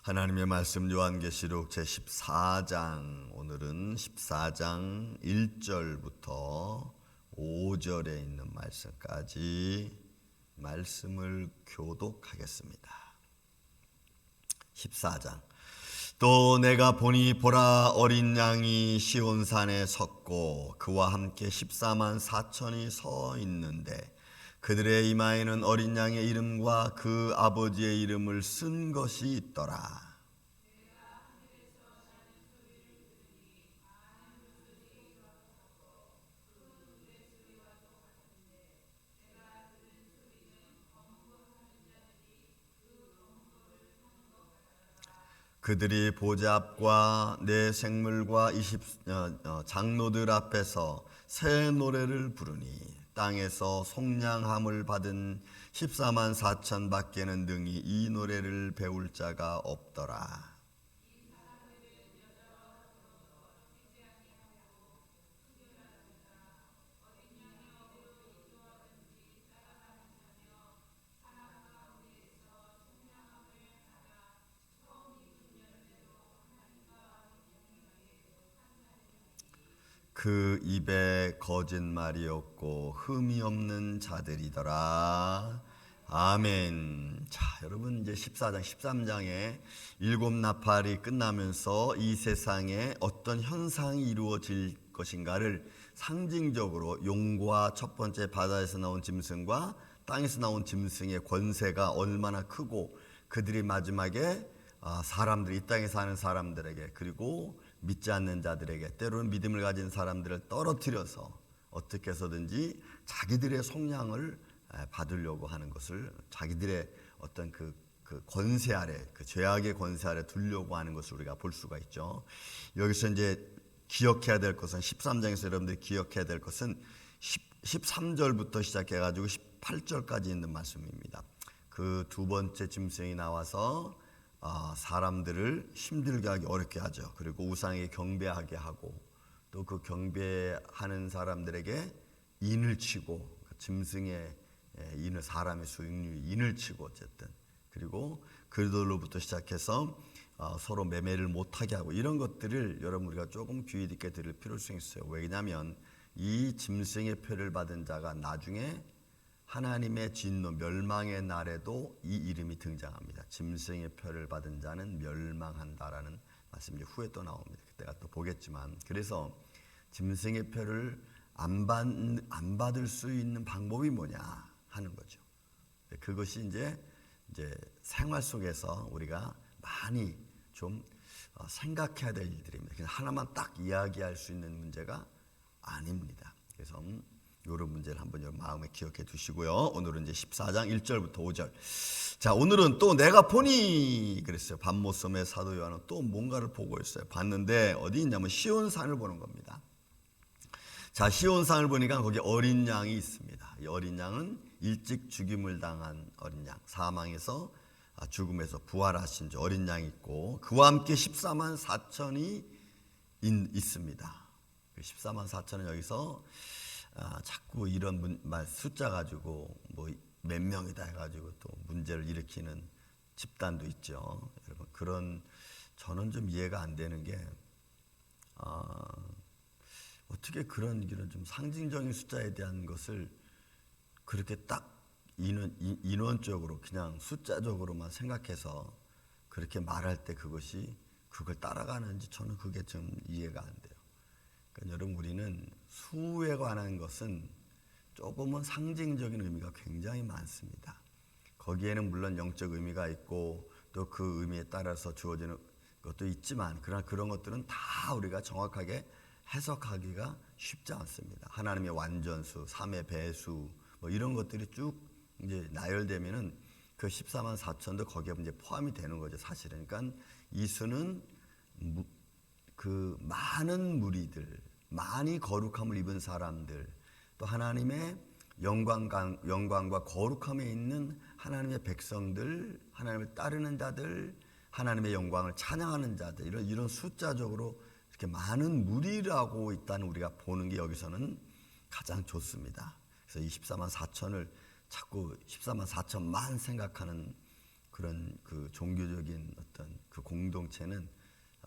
하나님의 말씀 요한계시록 제14장, 오늘은 14장 1절부터 5절에 있는 말씀까지 말씀을 교독하겠습니다. 14장. 또 내가 보니 보라, 어린 양이 시온산에 섰고 그와 함께 14만 4천이 서 있는데 그들의 이마에는 어린 양의 이름과 그 아버지의 이름을 쓴 것이 있더라. 그들이 보좌 앞과 내 생물과 장로들 앞에서 새 노래를 부르니 땅에서 속량함을 받은 14만 4천 밖에는 능히 이 노래를 배울 자가 없더라. 그 입에 거짓말이 없고 흠이 없는 자들이더라. 아멘. 자, 여러분 이제 14장, 13장에 일곱 나팔이 끝나면서 이 세상에 어떤 현상이 이루어질 것인가를 상징적으로 용과 첫 번째 바다에서 나온 짐승과 땅에서 나온 짐승의 권세가 얼마나 크고 그들이 마지막에 사람들, 이 땅에 사는 사람들에게 그리고 믿지 않는 자들에게 때로는 믿음을 가진 사람들을 떨어뜨려서 어떻게 해서든지 자기들의 속량을 받으려고 하는 것을 자기들의 어떤 그 권세 아래, 그 죄악의 권세 아래 두려고 하는 것을 우리가 볼 수가 있죠. 여기서 이제 기억해야 될 것은 13장에서 여러분들이 기억해야 될 것은 13절부터 시작해가지고 18절까지 있는 말씀입니다. 그 두 번째 짐승이 나와서 사람들을 힘들게 하기 어렵게 하죠. 그리고 우상에 경배하게 하고 또 그 경배하는 사람들에게 인을 치고 그 짐승의 인을 사람의 수익률 인을 치고 어쨌든 그리고 그들로부터 시작해서 서로 매매를 못하게 하고 이런 것들을 여러분 우리가 조금 귀 있게 들을 필요성이 있어요. 왜냐하면 이 짐승의 표를 받은 자가 나중에 하나님의 진노 멸망의 날에도 이 이름이 등장합니다. 짐승의 표를 받은 자는 멸망한다라는 말씀이 후에 또 나옵니다. 그때가 또 보겠지만 그래서 짐승의 표를 안 받을 수 있는 방법이 뭐냐 하는 거죠. 그것이 이제 생활 속에서 우리가 많이 좀 생각해야 될 일들입니다. 그냥 하나만 딱 이야기할 수 있는 문제가 아닙니다. 그래서 이런 문제를 한번 여러분 마음에 기억해 두시고요. 오늘은 이제 14장 1절부터 5절. 자, 오늘은 또 내가 보니 그랬어요. 밤모섬의 사도 요한은 또 뭔가를 보고 있어요. 봤는데 어디 있냐면 시온산을 보는 겁니다. 자, 시온산을 보니까 거기 어린 양이 있습니다. 이 어린 양은 일찍 죽임을 당한 어린 양, 사망에서 죽음에서 부활하신 어린 양이 있고 그와 함께 14만 4천이 있습니다. 14만 4천은 여기서 자꾸 이런 숫자 가지고 뭐 몇 명이다 해가지고 또 문제를 일으키는 집단도 있죠. 여러분 그런 저는 좀 이해가 안 되는 게 어떻게 그런 이런 좀 상징적인 숫자에 대한 것을 그렇게 딱 인원적으로 그냥 숫자적으로만 생각해서 그렇게 말할 때 그걸 따라가는지 저는 그게 좀 이해가 안 돼요. 그러니까 여러분 우리는 수에 관한 것은 조금은 상징적인 의미가 굉장히 많습니다. 거기에는 물론 영적 의미가 있고 또 그 의미에 따라서 주어지는 것도 있지만 그러나 그런 것들은 다 우리가 정확하게 해석하기가 쉽지 않습니다. 하나님의 완전수, 3의 배수 뭐 이런 것들이 쭉 이제 나열되면은 그 14만 4천도 거기에 이제 포함이 되는 거죠, 사실은. 그러니까 이 수는 그 많은 무리들, 많이 거룩함을 입은 사람들, 또 하나님의 영광과 거룩함에 있는 하나님의 백성들, 하나님을 따르는 자들, 하나님의 영광을 찬양하는 자들 이런 숫자적으로 이렇게 많은 무리라고 있다는 우리가 보는 게 여기서는 가장 좋습니다. 그래서 24만 4천을 자꾸 14만 4천만 생각하는 그런 그 종교적인 어떤 그 공동체는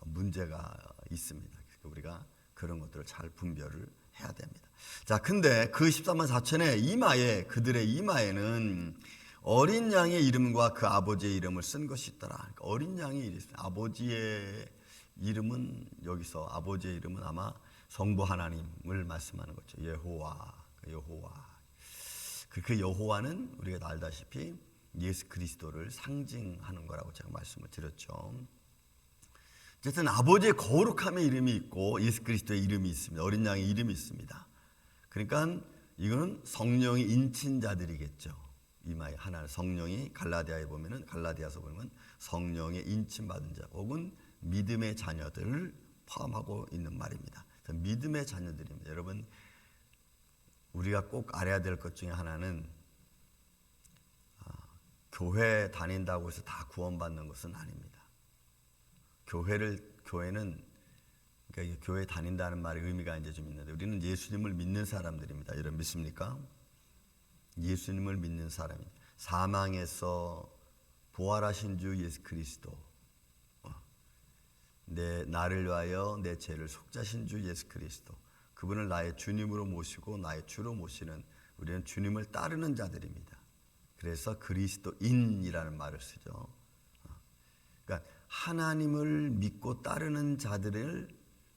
문제가 있습니다. 그러니까 우리가 그런 것들을 잘 분별을 해야 됩니다. 자, 근데 그 14만 4천의 이마에, 그들의 이마에는 어린 양의 이름과 그 아버지의 이름을 쓴 것이 있더라. 그러니까 어린 양의 이름, 아버지의 이름은, 여기서 아버지의 이름은 아마 성부 하나님을 말씀하는 거죠. 여호와. 그 여호와는 우리가 알다시피 예수 그리스도를 상징하는 거라고 제가 말씀을 드렸죠. 어쨌든 아버지의 거룩함의 이름이 있고 예수 그리스도의 이름이 있습니다. 어린 양의 이름이 있습니다. 그러니까 이거는 성령이 인친 자들이겠죠. 이마에 하나, 성령이 갈라디아에 보면은, 갈라디아서 보면 성령의 인침 받은 자 혹은 믿음의 자녀들을 포함하고 있는 말입니다. 믿음의 자녀들입니다. 여러분, 우리가 꼭 알아야 될 것 중에 하나는 교회 다닌다고 해서 다 구원받는 것은 아닙니다. 교회는 그러니까 교회 다닌다는 말의 의미가 이제 좀 있는데, 우리는 예수님을 믿는 사람들입니다. 여러분 믿습니까? 예수님을 믿는 사람입니다. 사망에서 부활하신 주 예수 그리스도, 나를 위하여 내 죄를 속자신 주 예수 그리스도, 그분을 나의 주님으로 모시고 나의 주로 모시는, 우리는 주님을 따르는 자들입니다. 그래서 그리스도인이라는 말을 쓰죠. 그러니까 하나님을 믿고 따르는 자들을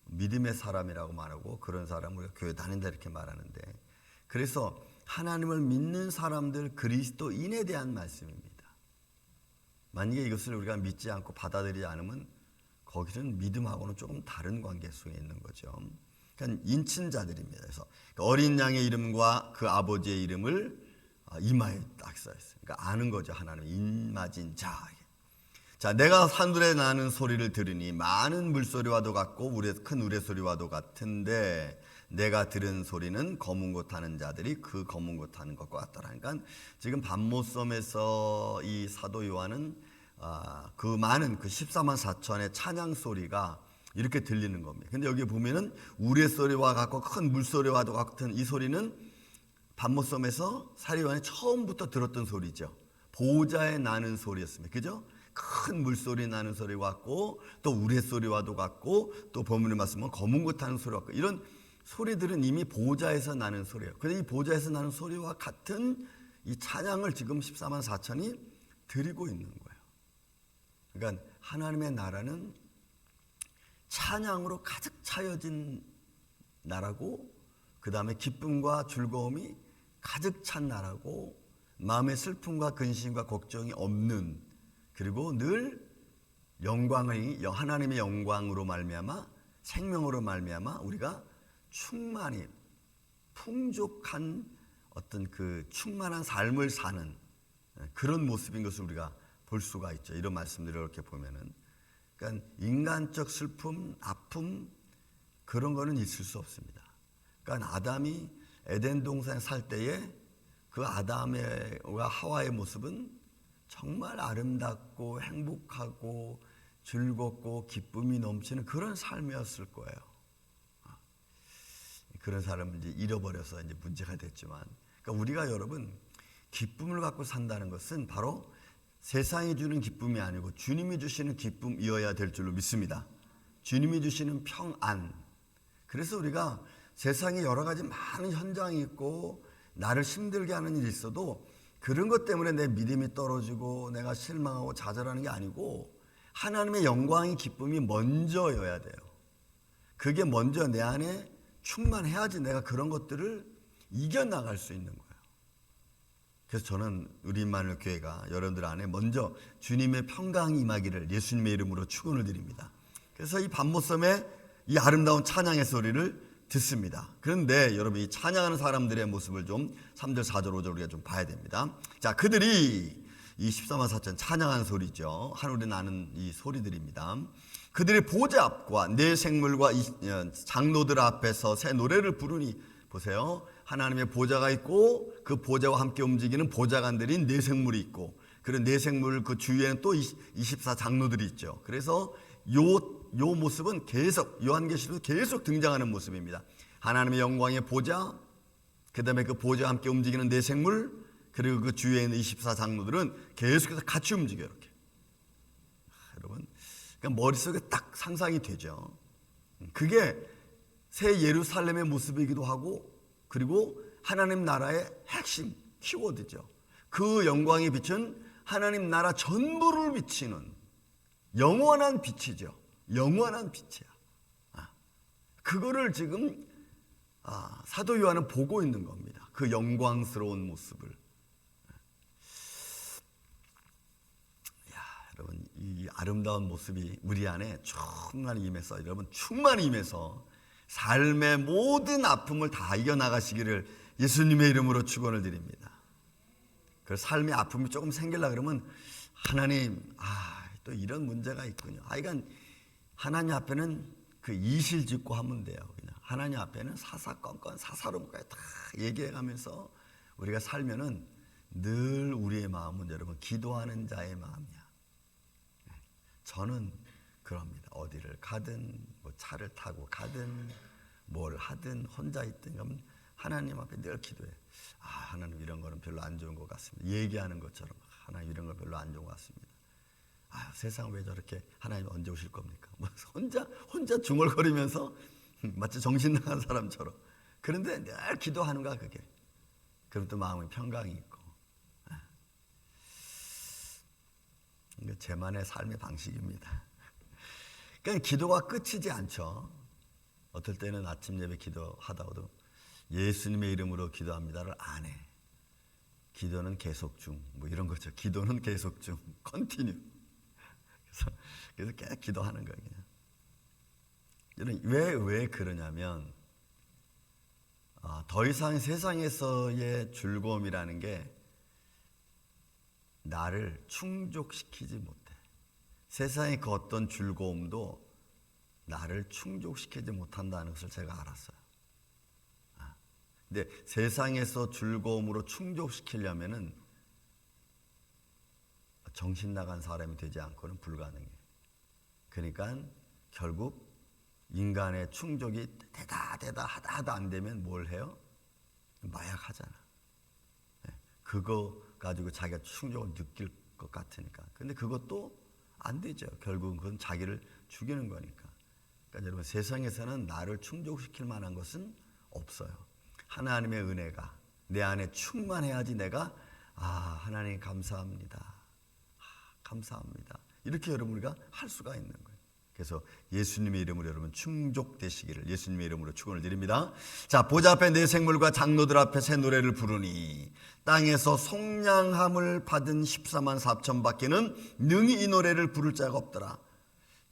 믿음의 사람이라고 말하고, 그런 사람을 우리가 교회 다닌다 이렇게 말하는데, 그래서 하나님을 믿는 사람들, 그리스도인에 대한 말씀입니다. 만약에 이것을 우리가 믿지 않고 받아들이지 않으면 거기는 믿음하고는 조금 다른 관계 속에 있는 거죠. 그러니까 인친자들입니다. 그래서 어린 양의 이름과 그 아버지의 이름을 이마에 딱 써있어요. 그러니까 아는 거죠. 하나님 인마진 자. 자, 내가 하늘에 나는 소리를 들으니 많은 물소리와도 같고 큰 우레소리와도 같은데, 내가 들은 소리는 검은 곳 타는 자들이 그 검은 곳 타는 것과 같더라. 그러니까 지금 밤모섬에서 이 사도 요한은 그 많은 그 14만 4천의 찬양 소리가 이렇게 들리는 겁니다. 근데 여기 보면은 우레소리와 같고 큰 물소리와도 같은 이 소리는 밤모섬에서 사도 요한이 처음부터 들었던 소리죠. 보호자의 나는 소리였습니다. 그죠? 큰 물소리 나는 소리 같고, 또 우레소리와도 같고, 또 본문에 말씀은 검은 곳 타는 소리 같고, 이런 소리들은 이미 보호자에서 나는 소리예요. 그런데 이 보호자에서 나는 소리와 같은 이 찬양을 지금 14만 4천이 드리고 있는 거예요. 그러니까 하나님의 나라는 찬양으로 가득 차여진 나라고, 그 다음에 기쁨과 즐거움이 가득 찬 나라고, 마음의 슬픔과 근심과 걱정이 없는, 그리고 늘 영광의, 하나님의 영광으로 말미암아, 생명으로 말미암아 우리가 충만히 풍족한 어떤 그 충만한 삶을 사는 그런 모습인 것을 우리가 볼 수가 있죠. 이런 말씀들을 이렇게 보면은, 그러니까 인간적 슬픔, 아픔, 그런 거는 있을 수 없습니다. 그러니까 아담이 에덴 동산에 살 때에 그 아담과 하와의 모습은 정말 아름답고 행복하고 즐겁고 기쁨이 넘치는 그런 삶이었을 거예요. 그런 사람을 이제 잃어버려서 이제 문제가 됐지만, 그러니까 우리가 여러분 기쁨을 갖고 산다는 것은 바로 세상이 주는 기쁨이 아니고 주님이 주시는 기쁨이어야 될 줄로 믿습니다. 주님이 주시는 평안. 그래서 우리가 세상에 여러 가지 많은 현장이 있고 나를 힘들게 하는 일이 있어도 그런 것 때문에 내 믿음이 떨어지고 내가 실망하고 좌절하는 게 아니고, 하나님의 영광의 기쁨이 먼저여야 돼요. 그게 먼저 내 안에 충만해야지 내가 그런 것들을 이겨나갈 수 있는 거예요. 그래서 저는 우리 임마누엘 교회가 여러분들 안에 먼저 주님의 평강이 임하기를 예수님의 이름으로 축원을 드립니다. 그래서 이 밤모섬에 이 아름다운 찬양의 소리를 듣습니다. 그런데 여러분, 이 찬양하는 사람들의 모습을 좀 3절, 4절, 5절 우리가 좀 봐야 됩니다. 자, 그들이 이 14만 4천 찬양하는 소리죠. 하늘에 나는 이 소리들입니다. 그들의 보좌 앞과 네 생물과 장로들 앞에서 새 노래를 부르니, 보세요. 하나님의 보좌가 있고 그 보좌와 함께 움직이는 보좌관들인 네 생물이 있고, 그런 네 생물 그 주위에는 또 24 장로들이 있죠. 그래서 요 모습은 계속 요한계시록 계속 등장하는 모습입니다. 하나님의 영광의 보좌, 그 다음에 그 보좌와 함께 움직이는 네 생물, 그리고 그 주위에 있는 24 장로들은 계속해서 같이 움직여요. 이렇게. 여러분, 그러니까 그러니까 머릿속에 딱 상상이 되죠. 그게 새 예루살렘의 모습이기도 하고, 그리고 하나님 나라의 핵심 키워드죠. 그 영광이 비춘 하나님 나라 전부를 비치는 영원한 빛이죠. 영원한 빛이야. 그거를 지금 사도 요한은 보고 있는 겁니다. 그 영광스러운 모습을. 여러분, 이 아름다운 모습이 우리 안에 충만히 임해서, 여러분 충만히 임해서 삶의 모든 아픔을 다 이겨나가시기를 예수님의 이름으로 축원을 드립니다. 그 삶의 아픔이 조금 생기려고 그러면 하나님, 또 이런 문제가 있군요. 이건 하나님 앞에는 그 이실 짓고 하면 돼요. 그냥 하나님 앞에는 사사건건 사사로움까지 다 얘기해가면서 우리가 살면은 늘 우리의 마음은 여러분 기도하는 자의 마음이야. 저는 그럽니다. 어디를 가든 뭐 차를 타고 가든 뭘 하든 혼자 있든 그러면 하나님 앞에 늘 기도해. 하나님 이런 거는 별로 안 좋은 것 같습니다. 얘기하는 것처럼 하나님 이런 거 별로 안 좋은 것 같습니다. 세상 왜 저렇게 하나님 언제 오실 겁니까? 뭐 혼자 중얼거리면서 마치 정신 나간 사람처럼. 그런데 늘 기도하는 거야 그게. 그럼 또 마음에 평강이 있고. 이게 제만의 삶의 방식입니다. 그러니까 기도가 끝이지 않죠. 어떨 때는 아침 예배 기도하다가도 예수님의 이름으로 기도합니다를 안 해. 기도는 계속 중, 뭐 이런 거죠. 기도는 계속 중, 컨티뉴. 그래서 계속 기도하는 거예요. 그냥. 왜 그러냐면 더 이상 세상에서의 즐거움이라는 게 나를 충족시키지 못해. 세상의 그 어떤 즐거움도 나를 충족시키지 못한다는 것을 제가 알았어요. 근데 세상에서 즐거움으로 충족시키려면은 정신 나간 사람이 되지 않고는 불가능해. 그러니까 결국 인간의 충족이 하다 안 되면 뭘 해요? 마약 하잖아. 그거 가지고 자기가 충족을 느낄 것 같으니까. 근데 그것도 안 되죠. 결국은 그건 자기를 죽이는 거니까. 그러니까 여러분 세상에서는 나를 충족시킬 만한 것은 없어요. 하나님의 은혜가 내 안에 충만해야지 내가 하나님 감사합니다. 감사합니다. 이렇게 여러분 우리가 할 수가 있는 거예요. 그래서 예수님의 이름으로 여러분 충족되시기를 예수님의 이름으로 축원을 드립니다. 자, 보좌 앞에 내 생물과 장로들 앞에 새 노래를 부르니 땅에서 속량함을 받은 14만 4천 밖에는 능히 이 노래를 부를 자가 없더라.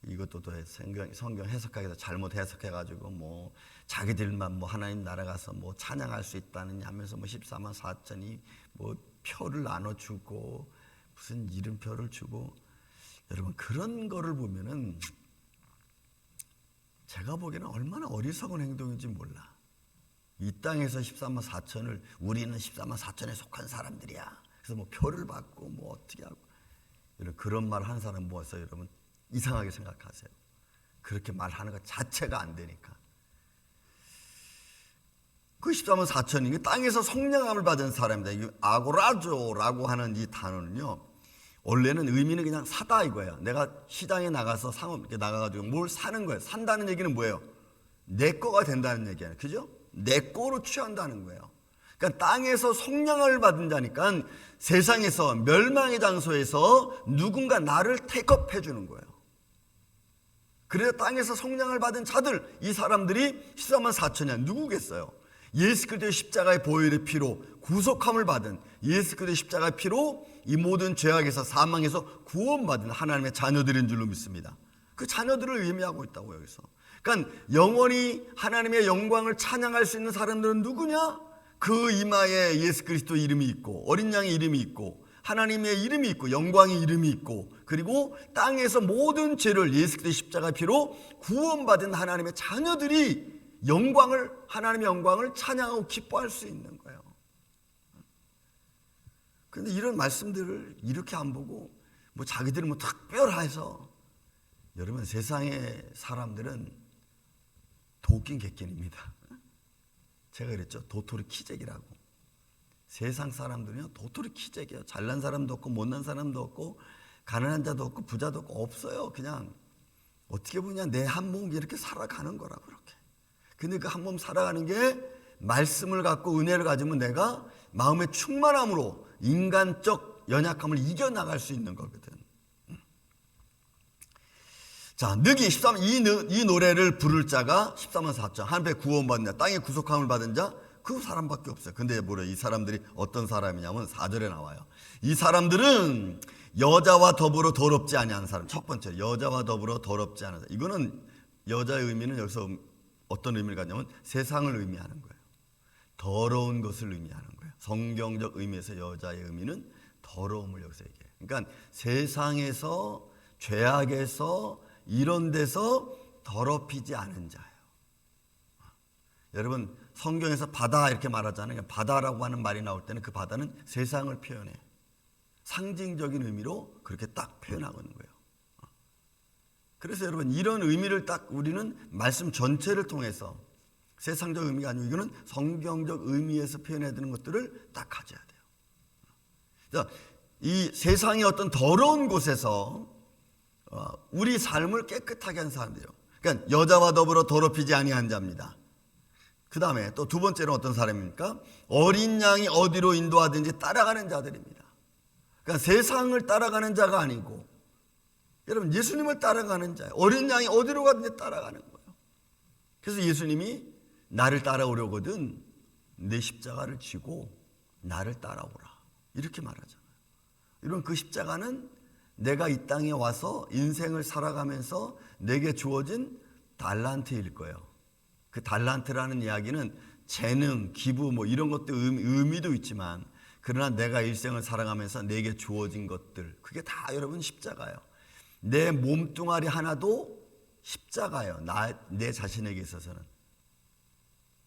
이것도 또 성경 해석하기도 잘못 해석해가지고 뭐 자기들만 뭐 하나님 나라 가서 뭐 찬양할 수 있다느냐 하면서 뭐 14만 4천이 뭐 표를 나눠주고 무슨 이름표를 주고. 여러분 그런 거를 보면은 제가 보기에는 얼마나 어리석은 행동인지 몰라. 이 땅에서 14만 4천을 우리는 14만 4천에 속한 사람들이야. 그래서 뭐 표를 받고 뭐 어떻게 하고 이런 그런 말 하는 사람 모아서 여러분 이상하게 생각하세요. 그렇게 말하는 것 자체가 안 되니까. 그 14만 4천이 땅에서 속량함을 받은 사람입니다. 이 아고라조라고 하는 이 단어는요. 원래는 의미는 그냥 사다 이거예요. 내가 시장에 나가서 상업 이렇게 나가가지고 뭘 사는 거예요. 산다는 얘기는 뭐예요? 내 거가 된다는 얘기예요. 그죠? 내 거로 취한다는 거예요. 그러니까 땅에서 속량을 받은 자니까 세상에서 멸망의 장소에서 누군가 나를 테이크업 해주는 거예요. 그래서 땅에서 속량을 받은 자들, 이 사람들이 14만 4천이야. 누구겠어요? 예수 그리스도의 십자가의 보혈의 피로 구속함을 받은, 예수 그리스도의 십자가의 피로 이 모든 죄악에서 사망에서 구원받은 하나님의 자녀들인 줄로 믿습니다. 그 자녀들을 의미하고 있다고 여기서. 그러니까 영원히 하나님의 영광을 찬양할 수 있는 사람들은 누구냐? 그 이마에 예수 그리스도 이름이 있고 어린 양의 이름이 있고 하나님의 이름이 있고 영광의 이름이 있고 그리고 땅에서 모든 죄를 예수 그리스도의 십자가의 피로 구원받은 하나님의 자녀들이 하나님의 영광을 찬양하고 기뻐할 수 있는 거예요. 그런데 이런 말씀들을 이렇게 안 보고 뭐 자기들은 뭐 특별해서, 여러분 세상의 사람들은 도끼 객견입니다. 제가 그랬죠. 도토리 키재기라고. 세상 사람들은요 도토리 키재기예요. 잘난 사람도 없고 못난 사람도 없고 가난한 자도 없고 부자도 없고 없어요. 그냥 어떻게 보냐, 내 한 몸이 이렇게 살아가는 거라 그렇게. 근데 그 한 몸 살아가는 게 말씀을 갖고 은혜를 가지면 내가 마음의 충만함으로 인간적 연약함을 이겨나갈 수 있는 거거든. 자, 느기 13, 이 노래를 부를 자가 13만 4천 하늘에 구원받는 자, 땅에 구속함을 받은 자, 그 사람밖에 없어요. 근데 뭐래, 이 사람들이 어떤 사람이냐면 4절에 나와요. 이 사람들은 여자와 더불어 더럽지 아니하는 사람. 첫 번째, 여자와 더불어 더럽지 않은 사람. 이거는 여자의 의미는 여기서 어떤 의미를 갖냐면 세상을 의미하는 거예요. 더러운 것을 의미하는 거예요. 성경적 의미에서 여자의 의미는 더러움을 여기서 얘기해요. 그러니까 세상에서, 죄악에서, 이런 데서 더럽히지 않은 자예요. 여러분, 성경에서 바다 이렇게 말하잖아요. 바다라고 하는 말이 나올 때는 그 바다는 세상을 표현해. 상징적인 의미로 그렇게 딱 표현하고 있는 거예요. 그래서 여러분, 이런 의미를 딱 우리는 말씀 전체를 통해서, 세상적 의미가 아니고 이거는 성경적 의미에서 표현해야 되는 것들을 딱 가져야 돼요. 자, 이 세상의 어떤 더러운 곳에서 우리 삶을 깨끗하게 한 사람들이에요. 그러니까 여자와 더불어 더럽히지 아니한 자입니다. 그 다음에 또 두 번째는 어떤 사람입니까? 어린 양이 어디로 인도하든지 따라가는 자들입니다. 그러니까 세상을 따라가는 자가 아니고, 여러분, 예수님을 따라가는 자예요. 어린 양이 어디로 가든지 따라가는 거예요. 그래서 예수님이 나를 따라오려거든 내 십자가를 지고 나를 따라오라, 이렇게 말하잖아요. 이런 그 십자가는 내가 이 땅에 와서 인생을 살아가면서 내게 주어진 달란트일 거예요. 그 달란트라는 이야기는 재능, 기부 뭐 이런 것도 의미도 있지만, 그러나 내가 일생을 살아가면서 내게 주어진 것들, 그게 다 여러분 십자가예요. 내 몸뚱아리 하나도 십자가예요. 내 자신에게 있어서는.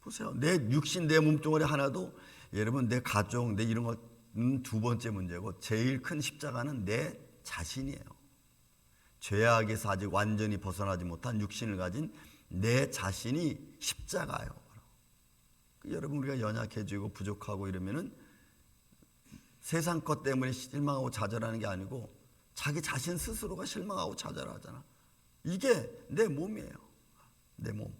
보세요. 내 육신, 내 몸뚱아리 하나도, 여러분, 내 가족, 내 이런 것은 두 번째 문제고, 제일 큰 십자가는 내 자신이에요. 죄악에서 아직 완전히 벗어나지 못한 육신을 가진 내 자신이 십자가예요. 여러분, 우리가 연약해지고 부족하고 이러면은 세상 것 때문에 실망하고 좌절하는 게 아니고 자기 자신 스스로가 실망하고 좌절하잖아. 이게 내 몸이에요. 내 몸.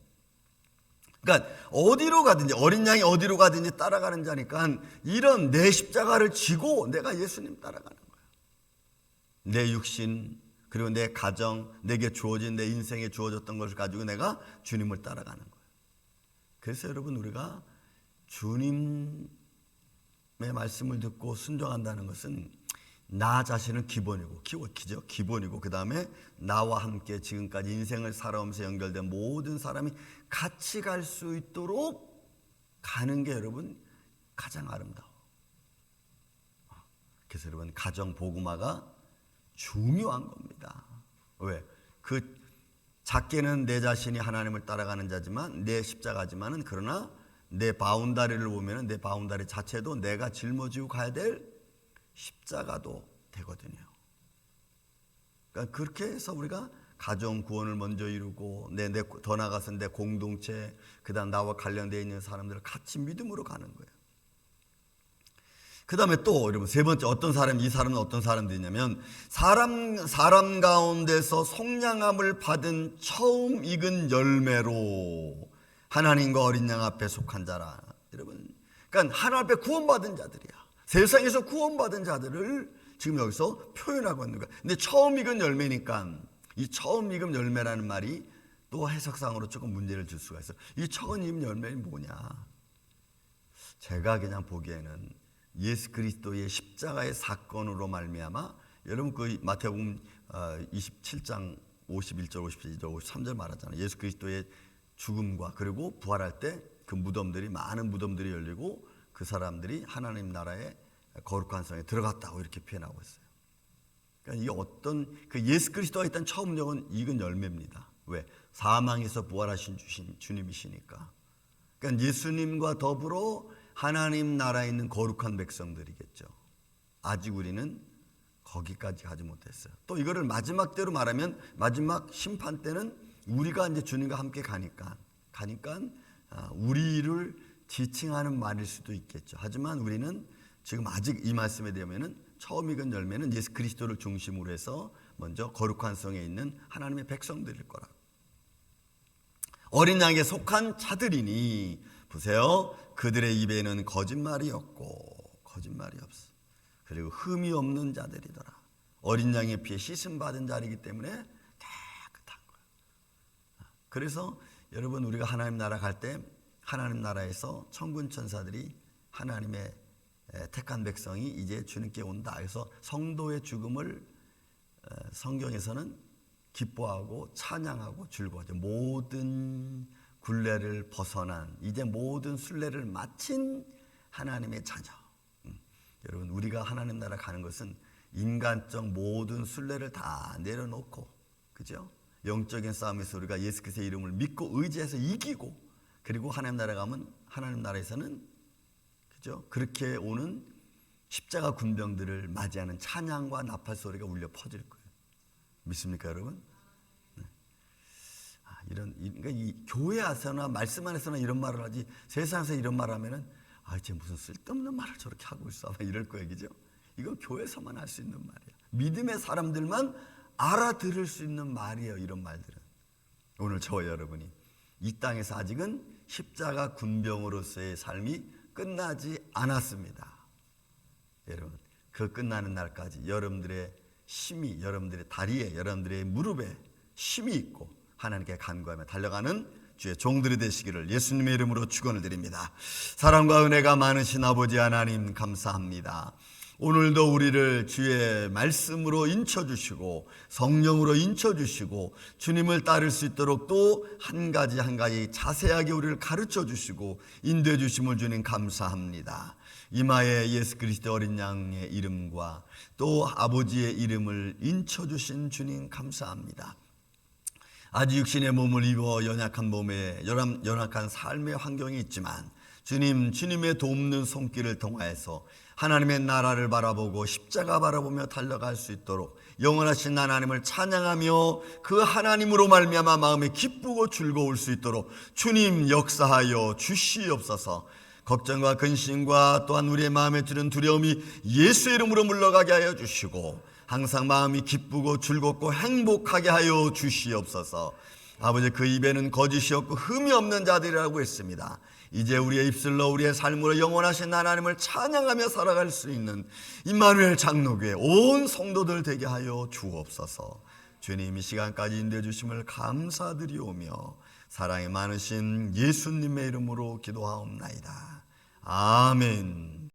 그러니까 어디로 가든지, 어린 양이 어디로 가든지 따라가는 자니까 이런 내 십자가를 지고 내가 예수님 따라가는 거예요. 내 육신, 그리고 내 가정, 내게 주어진, 내 인생에 주어졌던 것을 가지고 내가 주님을 따라가는 거예요. 그래서 여러분, 우리가 주님의 말씀을 듣고 순종한다는 것은 나 자신은 기본이고, 그 다음에 나와 함께 지금까지 인생을 살아오면서 연결된 모든 사람이 같이 갈 수 있도록 가는 게 여러분 가장 아름다워. 그래서 여러분, 가정 복음화가 중요한 겁니다. 왜? 그 작게는 내 자신이 하나님을 따라가는 자지만, 내 십자가지만은, 그러나 내 바운다리를 보면은 내 바운다리 자체도 내가 짊어지고 가야 될 십자가도 되거든요. 그러니까 그렇게 해서 우리가 가정 구원을 먼저 이루고, 더 나아가서 내 공동체, 그다음 나와 관련되어 있는 사람들을 같이 믿음으로 가는 거예요. 그 다음에 또 여러분, 세 번째, 이 사람은 어떤 사람들이냐면 사람 가운데서 속량함을 받은 처음 익은 열매로 하나님과 어린 양 앞에 속한 자라. 여러분, 그러니까 하나님 앞에 구원받은 자들이야. 세상에서 구원받은 자들을 지금 여기서 표현하고 있는 거야. 근데 처음 익은 열매니까, 이 처음 익은 열매라는 말이 또 해석상으로 조금 문제를 줄 수가 있어. 이 처음 익은 열매는 뭐냐? 제가 그냥 보기에는 예수 그리스도의 십자가의 사건으로 말미암아, 여러분 그 마태복음 27장 51절, 52절, 53절 말하잖아요. 예수 그리스도의 죽음과 그리고 부활할 때 그 무덤들이, 많은 무덤들이 열리고 그 사람들이 하나님 나라의 거룩한 성에 들어갔다고 이렇게 표현하고 있어요. 그러니까 이게 어떤 그 예수 그리스도가 일단 처음 익은 열매입니다. 왜? 사망에서 부활하신 주님이시니까. 그러니까 예수님과 더불어 하나님 나라에 있는 거룩한 백성들이겠죠. 아직 우리는 거기까지 가지 못했어요. 또 이거를 마지막 때로 말하면, 마지막 심판 때는 우리가 이제 주님과 함께 가니까 우리를 지칭하는 말일 수도 있겠죠. 하지만 우리는 지금 아직 이 말씀에 대하면은 처음 익은 열매는 예수 그리스도를 중심으로 해서 먼저 거룩한 성에 있는 하나님의 백성들일 거라. 어린 양에게 속한 자들이니 보세요. 그들의 입에는 거짓말이 없고 거짓말이 없어. 그리고 흠이 없는 자들이더라. 어린 양의 피에 씻음 받은 자이기 때문에 깨끗한 거예요. 그래서 여러분 우리가 하나님 나라 갈 때 하나님 나라에서 천군 천사들이 하나님의 택한 백성이 이제 주님께 온다. 그래서 성도의 죽음을 성경에서는 기뻐하고 찬양하고 즐거워하죠. 모든 굴레를 벗어난 이제 모든 순례를 마친 하나님의 자녀. 여러분 우리가 하나님 나라 가는 것은 인간적 모든 순례를 다 내려놓고, 그죠? 영적인 싸움에서 우리가 예수 그리스도의 이름을 믿고 의지해서 이기고, 그리고 하나님 나라 가면 하나님 나라에서는, 그죠? 그렇게 오는 십자가 군병들을 맞이하는 찬양과 나팔 소리가 울려 퍼질 거예요. 믿습니까, 여러분? 네. 그러니까 이 교회 안에서나 말씀 안에서나 이런 말을 하지, 세상에서 이런 말 하면은 쟤 무슨 쓸데없는 말을 저렇게 하고 있어, 이럴 거예요, 그죠? 이건 교회에서만 할 수 있는 말이야. 믿음의 사람들만 알아들을 수 있는 말이에요, 이런 말들은. 오늘 저와 여러분이 이 땅에서 아직은 십자가 군병으로서의 삶이 끝나지 않았습니다. 여러분, 그 끝나는 날까지 여러분들의 힘이, 여러분들의 다리에, 여러분들의 무릎에 힘이 있고 하나님께 간구하며 달려가는 주의 종들이 되시기를 예수님의 이름으로 축원을 드립니다. 사랑과 은혜가 많으신 아버지 하나님 감사합니다. 오늘도 우리를 주의 말씀으로 인쳐주시고 성령으로 인쳐주시고 주님을 따를 수 있도록 또 한 가지 한 가지 자세하게 우리를 가르쳐주시고 인도해 주심을 주님 감사합니다. 이마에 예수 그리스도 어린 양의 이름과 또 아버지의 이름을 인쳐주신 주님 감사합니다. 아직 육신의 몸을 입어 연약한 몸에 연약한 삶의 환경이 있지만 주님, 주님의 돕는 손길을 통하여서 하나님의 나라를 바라보고 십자가 바라보며 달려갈 수 있도록 영원하신 하나님을 찬양하며 그 하나님으로 말미암아 마음이 기쁘고 즐거울 수 있도록 주님 역사하여 주시옵소서. 걱정과 근심과 또한 우리의 마음에 드는 두려움이 예수의 이름으로 물러가게 하여 주시고 항상 마음이 기쁘고 즐겁고 행복하게 하여 주시옵소서. 아버지, 그 입에는 거짓이 없고 흠이 없는 자들이라고 했습니다. 이제 우리의 입술로 우리의 삶으로 영원하신 하나님을 찬양하며 살아갈 수 있는 임마누엘 장로교회 온 성도들 되게 하여 주옵소서. 주님, 이 시간까지 인도해 주심을 감사드리오며 사랑이 많으신 예수님의 이름으로 기도하옵나이다. 아멘.